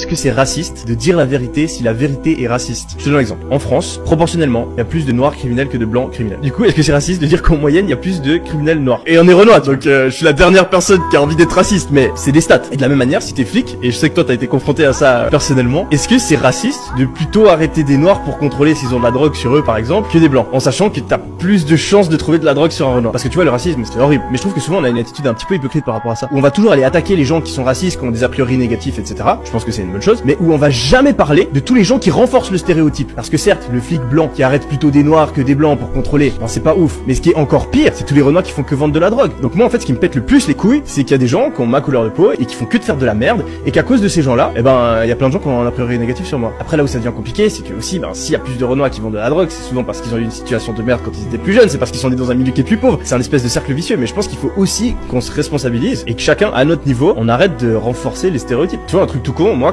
Est-ce que c'est raciste de dire la vérité si la vérité est raciste? Je te donne un exemple. En France, proportionnellement, il y a plus de noirs criminels que de blancs criminels. Du coup, est-ce que c'est raciste de dire qu'en moyenne, il y a plus de criminels noirs? Et on est Renoir, donc je suis la dernière personne qui a envie d'être raciste, mais c'est des stats. Et de la même manière, si t'es flic, et je sais que toi t'as été confronté à ça personnellement, est-ce que c'est raciste de plutôt arrêter des noirs pour contrôler s'ils ont de la drogue sur eux par exemple, que des blancs, en sachant que t'as plus de chances de trouver de la drogue sur un Renoir? Parce que tu vois, le racisme, c'est horrible. Mais je trouve que souvent on a une attitude un petit peu hypocrite par rapport à ça, où on va toujours aller attaquer les gens qui sont racistes, qui ont des a priori négatifs, etc. Je pense que c'est une bonne chose, mais où on va jamais parler de tous les gens qui renforcent le stéréotype. Parce que certes, le flic blanc qui arrête plutôt des noirs que des blancs pour contrôler, ben c'est pas ouf. Mais ce qui est encore pire, c'est tous les Renois qui font que vendre de la drogue. Donc moi en fait, ce qui me pète le plus les couilles, c'est qu'il y a des gens qui ont ma couleur de peau et qui font que de faire de la merde, et qu'à cause de ces gens-là, eh ben il y a plein de gens qui ont un a priori négatif sur moi. Après là où ça devient compliqué, c'est que aussi, ben s'il y a plus de Renois qui vendent de la drogue, c'est souvent parce qu'ils ont eu une situation de merde quand ils étaient plus jeunes, c'est parce qu'ils sont nés dans un milieu qui est plus pauvre. C'est un espèce de cercle vicieux. Mais je pense qu'il faut aussi qu'on se responsabilise et que chacun à notre niveau, on arrête de renforcer les stéréotypes. Tu vois un truc tout con, moi